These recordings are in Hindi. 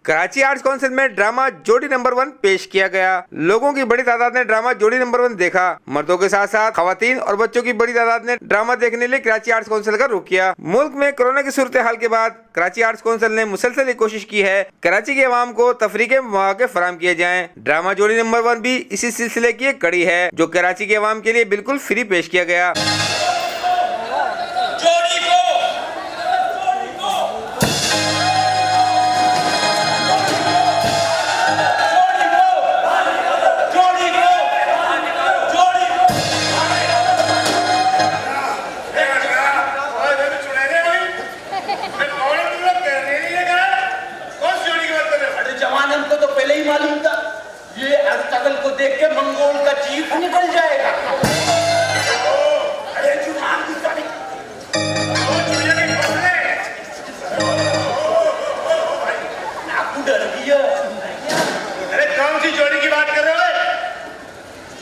कराची आर्ट्स काउंसिल में ड्रामा जोड़ी नंबर 1 पेश किया गया। लोगों की बड़ी तादाद ने ड्रामा जोड़ी नंबर 1 देखा। मर्दों के साथ साथ खवातीन और बच्चों की बड़ी तादाद ने ड्रामा देखने के लिए कराची आर्ट्स काउंसिल का रुख किया। मुल्क में कोरोना की सूरत हाल के बाद कराची आर्ट्स काउंसिल ने मुसलसल कोशिश की है कराची के अवाम को तफरीह के मौके फराहम किए जाएं। ड्रामा जोड़ी नंबर 1 भी इसी सिलसिले की एक कड़ी है जो कराची के अवाम के लिए बिल्कुल फ्री पेश किया गया। मालूम था ये अस्तगल को देख के मंगोल का चीफ निकल जाएगा। अरे जुबान की सारी आपको डर गया। अरे कौन सी जोड़ी की बात कर रहे हो?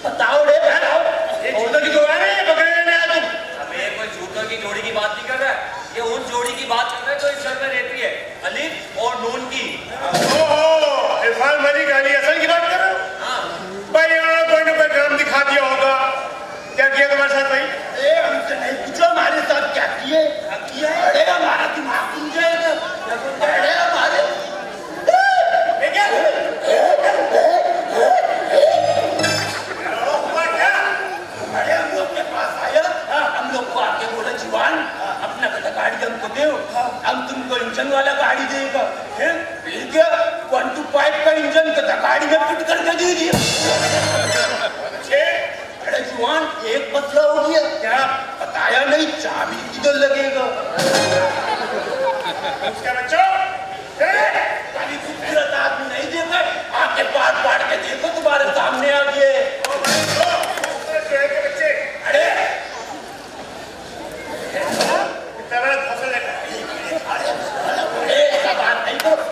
बताओ रे बताओ। ये जूतों की दुकान है पकड़ने आया तुम? अबे कोई जूतों की जोड़ी की बात नहीं कर रहा है, ये उन जोड़ी की बात कर रहा है जो इस शहर में रहती है, अलीफ और नून की। इरफान मलिक अली असल की बात कर रहे हो? भाई कोई ना कोई काम दिखा दिया होगा। क्या किया तुम्हारे साथ भाई? हमसे नहीं पूछो हमारे साथ क्या किए। अरे हमारा दिमाग खुल जाएगा। अरे हमारे अरे हम लोग के पास आया, हम लोग को आके बोला जीवान अपना गाड़ी हमको दो, हम तुमको इंजन वाला गाड़ी देगा। फिर क्या 125 का इंजन का गाड़ी में फिट करके दे दिया। अरे जुआन एक मसला हो गया। क्या? बताया नहीं चाबी किधर लगेगा। उसका बच्चों खाली खूबसूरत आदमी नहीं देखा, आके पार पाड़ के देखो तुम्हारे सामने आ गए। बच्चे अरे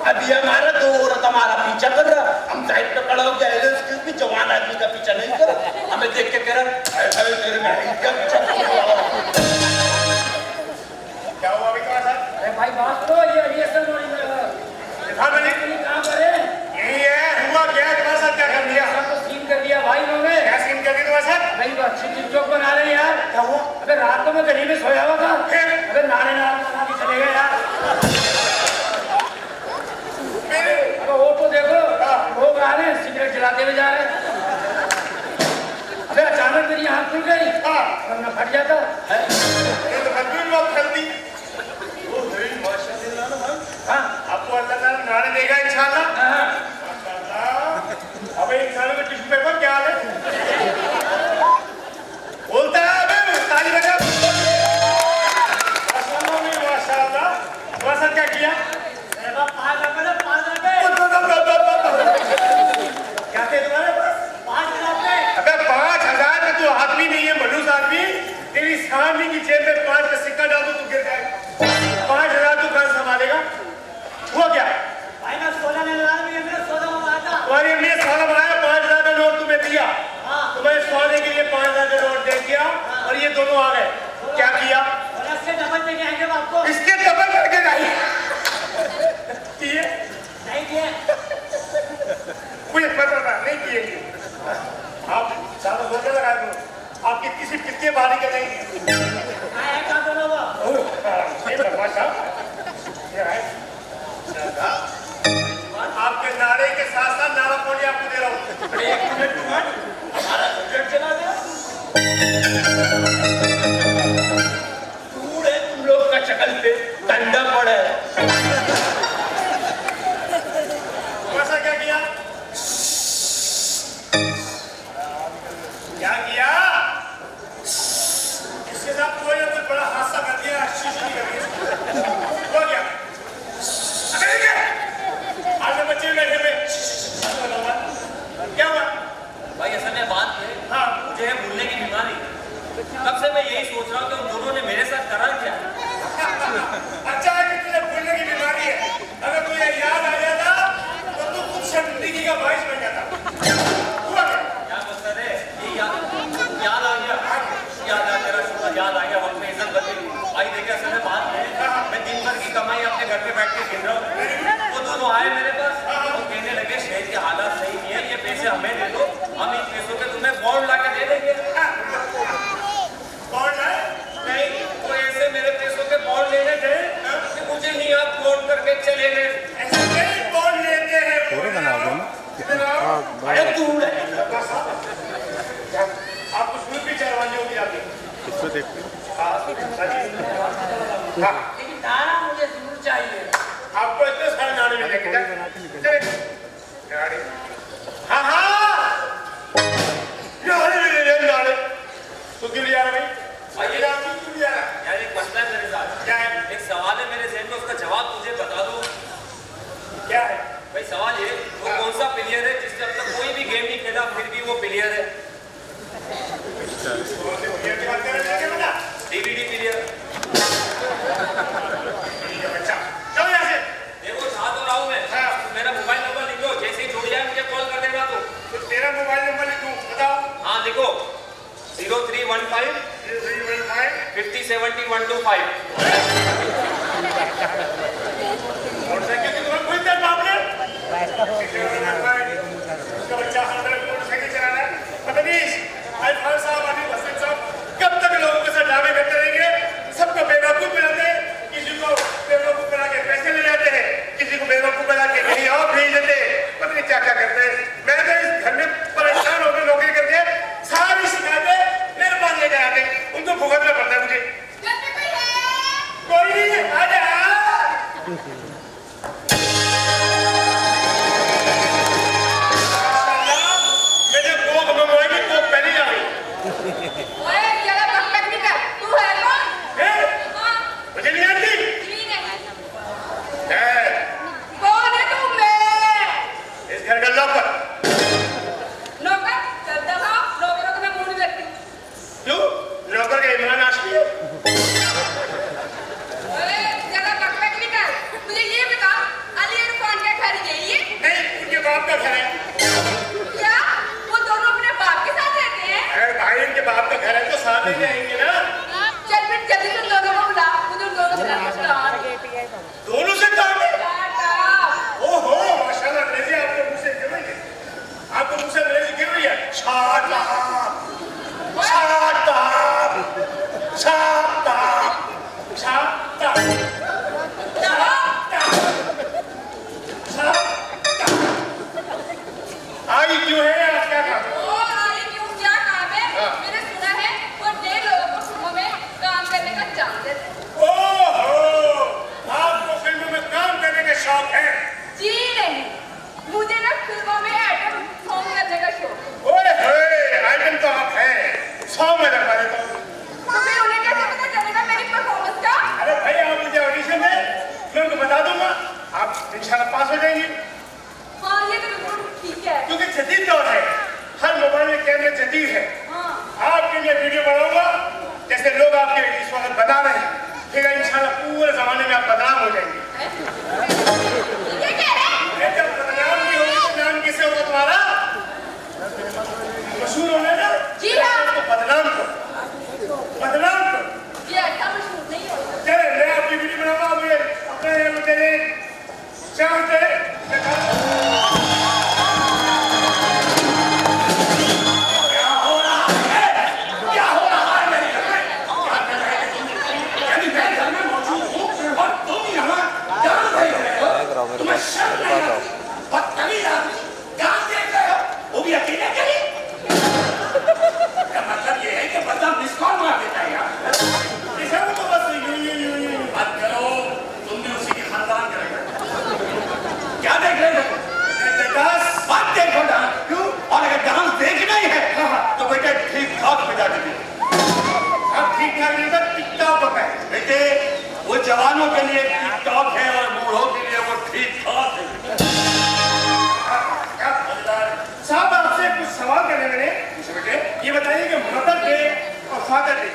अभी हमारा 2 औरत हमारा पीछा कर रहा, हम साइड पे खड़ा हो गया। भी जवान आदमी का पीछा नहीं कर, हमें देख के कह रहा क्या हुआ अभी तुम्हारे साथ? अरे भाई बात करो, ये रिहर्सल हो रही है। इरफान मलिक कहाँ पर है? यही है। हुआ क्या तुम्हारे साथ? क्या कर दिया? सबको सीन कर दिया भाई इन्होंने। क्या सीन कर दिया तुम्हारे साथ? भाई तो अच्छी टिकटॉक बना रहे हैं यार। क्या हुआ? अबे रात को मैं गली में सोया हुआ था, फिर? अबे नारे नारे चले गए यार। अब ऑटो देखो, लोग आ रहे हैं सिगरेट जलाते हुए जा रहे हैं। अबे अचानक मेरी आँख खुल गई, वरना फट जाता। ये तो हल्की बात कर दी। हाँ आपको अल्लाह ताला नारे देगा इंशाल्लाह। अबे इंसानों का टिश्यू पेपर क्या हाल है? बोलता है अबे ताली बजा। माशाल्लाह तुम्हारे साथ क्या किया? क्या थे तुम्हारे पास? 5,000। अबे 5,000 में तू आदमी नहीं है, मनुष्य आदमी। तेरी सामने की जेब में 5 का सिक्का डाल दो तू गिर जाएगा। 5,000 तू कहाँ संभालेगा? हुआ क्या? भाई मैं सोना नहीं लगा, मेरा सोना मंगाया था। तुम्हारी अम्मी ने सोना बनाया, 5,000 का नोट तुम्हें दिया। तुम्हें सोने के लिए 5,000 का नोट दे दिया और ये दोनों आ गए। क्या किया? इसके डबल देके आएंगे आपको। इसके डबल करके नहीं किए? नहीं किए। मुझे पता था नहीं किएंगे। आप ज्यादा धोखे लगा दो। आपकी किसी कितने बारी के नहीं। आपके नारे के साथ साथ नारा पानी आपको दे रहा हूँ। एक मिनट हमारा बजट चला गया। दूर है तुम लोग का शक्ल पे ठंडा पड़ा है। ऐसा क्या किया? क्या किया? इसके साथ कोई ना कोई बड़ा हादसा कर दिया। शीशी कर दिया। हो गया। आज बच्चे बैठे हुए। क्या हुआ? भाई असल में बात है, हाँ मुझे है भूलने की बीमारी। तब से मैं यही सोच रहा हूँ कि उन दोनों ने मेरे साथ करा क्या। अच्छा है कि तुझे भूलने की बीमारी है। अगर तुझे याद आ जाता तो तू खुद शर्मिंदगी का बाइस बन जाता। हुआ क्या? क्या मकसद है? ये याद आ गया, तेरा शुक्र याद आ गया। वक्त में इज्जत बदली। भाई देखिए असल में बात है, मैं दिन भर की कमाई अपने घर पे बैठ के गिन रहा हूँ। वो दोनों आए मेरे पास, लेकिन दाना मुझे जरूर चाहिए। आपको इतने सारे नारे मिलेंगे क्या? चले। नारे। हाँ हाँ। नारे। तो क्यों लिया भाई? आइए। क्यों लिया? यार एक मसला है मेरे साथ। क्या है? एक सवाल है मेरे ज़हन में, उसका जवाब तुझे बता दूं। क्या है? भाई सवाल ये, वो कौन सा प्लेयर है जिसने अब तक कोई भी गेम नहीं खेला फिर भी वो प्लेयर है? DVD player. चलो यहाँ से। देखो चाह तो रहा हूँ मैं। हाँ। मेरा मोबाइल नंबर लिखो, जैसे ही जुड़ जाए मुझे कॉल कर देना तू। तो तेरा मोबाइल नंबर लिखूं, बताओ। हाँ लिखो 0315 50 70 125। मोटरसाइकिल की दुकान खोलते हैं बाप ने? उसका बच्चा मोटरसाइकिल चला रहा है। पता नहीं अल्फान साहब, आदिल हसन साहब कब तक लोगों के साथ ड्रामे करते रहेंगे? सबको बेवकूफ बनाते हैं, किसी को बेवकूफ बना के पैसे ले जाते हैं, किसी को बेवकूफ बना के कहीं और भेज देते हैं, पता नहीं क्या क्या करते हैं। मैं तो इस घर में परेशान होकर नौकरी करके सारी शिकायतें मेरे पास लेकर आते हैं, उनको भुगतना पड़ता है मुझे। कोई नहीं, आ जा। मेरे कोक मंगवाएंगे, कोक पहले जा रही मुझे नहीं आती है। इस घर का लॉकर क्यों? नौकर का इमरान हाशमी है। नहीं, उनके बाप का घर है। अरे भाई इनके बाप का घर है तो साथ में जाएंगे ना। दोनों से काम है। ओहो माशाल्लाह, अंग्रेजी आपके मुंह से गिर रही है। आपके मुंह से अंग्रेजी गिर रही है। शाबाश, शाबाश, शाबाश, शाबाश, शाबाश। आई क्यों है? आप क्या काम? ओहो, आपको फिल्मों में काम करने का शौक है? जी नहीं, मुझे ना फिल्मों में आइटम सॉन्ग करने का शौक। ओए होए, आइटम तो आप हैं, 100 में लगवा देता हूँ। तो फिर उन्हें कैसे पता चलेगा मेरी परफॉर्मेंस का? अरे भाई आप मुझे ऑडिशन दें, मैं उनको बता दूंगा, आप इंशाल्लाह पास हो जाएंगी। हाँ ये तो बिल्कुल ठीक है। क्योंकि जदीद दौर है, हर मोबाइल में कैमरे जदीद है। हाँ आपके लिए वीडियो बनाऊंगा, जैसे लोग आपके इस वक्त बना रहे हैं, फिर इंशाल्लाह पूरे जमाने में आप बदनाम हो जाएंगे। ये कह रहे हैं? मैं जब बदनाम नहीं होगी तो नाम किससे होगा तुम्हारा? मशहूर होना ना? जी हाँ। तो बदनाम करो, बदनाम करो। ये ऐसा मशहूर नहीं होता। चले मैं आपकी वीडियो बनाऊंगा, मुझे अपने मुझे चाहते जवानों के लिए टिकटॉक है और बूढ़ों के लिए वो ठीक ठाक है। साहब आपसे कुछ सवाल करने मैंने बेटे, ये बताइए कि मदर डे और फादर डे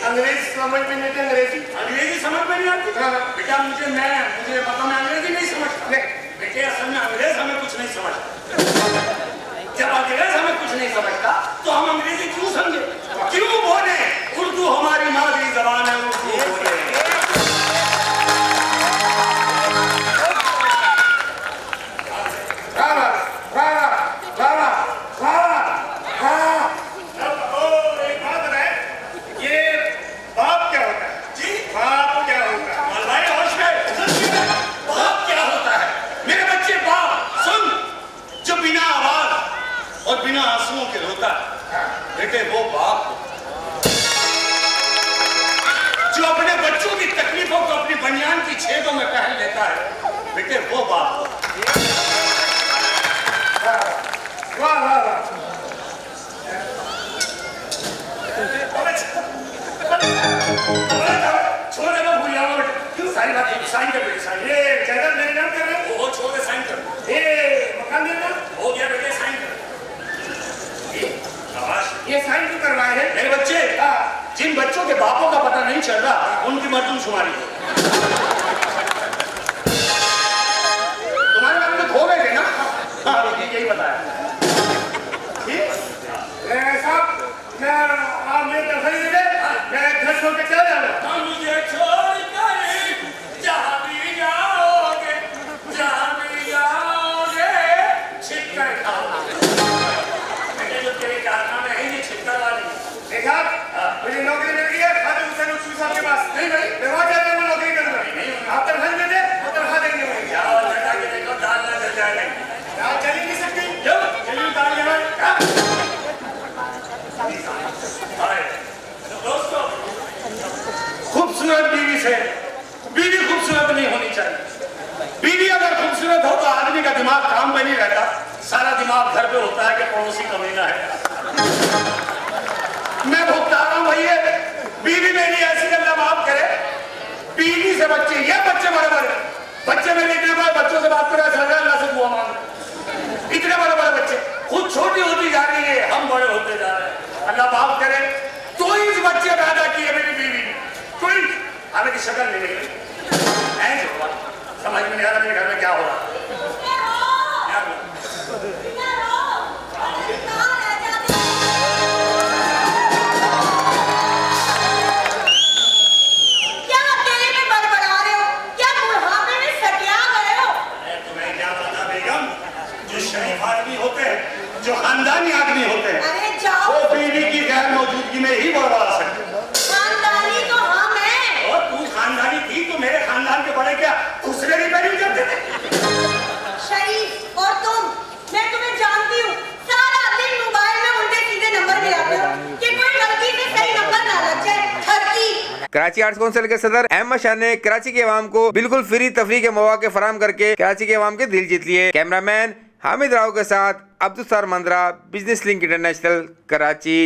अंग्रेजी समझ में नहीं आती? अंग्रेजी समझ में नहीं आती? बेटा मुझे मतलब मैं अंग्रेजी नहीं समझता। बेटे असल में अंग्रेज हमें कुछ नहीं समझता। जब अंग्रेज हमें कुछ नहीं समझता तो हम अंग्रेजी क्यों समझे, क्यों बोले? उर्दू हमारी मादरी जबान है, उर्दू बोले। बेटे वो बाप बनियान की छेदों में पहन लेता है। बेटे वो बात। वाह वाह वाह। छोड़े ना भूल जाओ बेटे। क्यों साइन बात साइन कर बेटे साइन। ये जगह मेरे नाम कर रहे वो छोड़ के साइन कर। ये मकान देना हो गया बेटे साइन कर। ये साइन क्यों करवाए हैं मेरे बच्चे, जिन बच्चों के बापों का पता नहीं चल रहा उनकी मर्दमशुमारी। तुम्हारे बारे में खो गए थे ना? हाँ यही बताया। साहब मैं आप मेरे तरफ ही दे मैं घर छोड़ के चला जाऊंगा। मुझे छोड़कर जहाँ भी जाओगे छिक्कर खाओगे। बेटे जो तेरे कारनामे हैं ये छिक्कर वाले। देखा मुझे नौकरी मिल गई है खाते हुसैन उस्वी साहब के पास। नहीं भाई मैं वहाँ जाकर मैं नौकरी करूंगा। नहीं आप तनख्वाह दे दे और तनख्वाह देंगे मुझे। जाओ लगा के देखो दाल ना जल जाएगा। दाल चली नहीं सकती क्यों? चलिए दाल ले दोस्तों, खूबसूरत बीवी से बीवी खूबसूरत नहीं होनी चाहिए। बीवी अगर खूबसूरत हो तो आदमी का दिमाग काम में नहीं रहता, सारा दिमाग घर पे होता है कि पड़ोसी कमीना है। मैं भुगता रहा हूं भैया, बीवी मेरी ऐसी अल्लाह माफ करे। बीवी से बच्चे, ये बच्चे बड़े बड़े बच्चे मेरे इतने बड़े बच्चों से बात कर रहे हैं, अल्लाह से दुआ मांग। इतने बड़े बड़े बच्चे, खुद छोटी होती जा रही है, हम बड़े होते जा रहे हैं। अल्लाह माफ करे। तो इस बच्चे पैदा किए मेरी बीवी ने, कोई हमें की शक्ल नहीं निकली। समझ में नहीं आ रहा मेरे घर में क्या हो रहा है। क्या अकेले में बड़बड़ा रहे हो? क्या बुढ़ापे में सटिया गए हो? तुम्हें क्या पता बेगम, जो शरीफ आदमी होते हैं, जो खानदानी आदमी होते हैं, अरे जाओ। वो बीवी की गैर मौजूदगी में ही बर्बाद सकते हैं। खानदानी तो हम हैं। और तू खानदानी थी तो मेरे खानदान के बड़े क्या दूसरे रिपेयरिंग करते थे? शरीफ और तुम, मैं तुम्हें जानती हूँ। सारा दिन मोबाइल में उल्टे सीधे नंबर मिलाते हो कि कोई गलती से सही नंबर ना लग जाए। ठगी। कराची आर्ट्स काउंसिल के सदर अहमद शाह ने कराची के अवाम को बिल्कुल फ्री तफरीह के मौके फराहम करके कराची के अवाम के दिल जीत लिए। कैमरामैन हामिद राव के साथ Abdul Sattar Mandra, business link international, Karachi.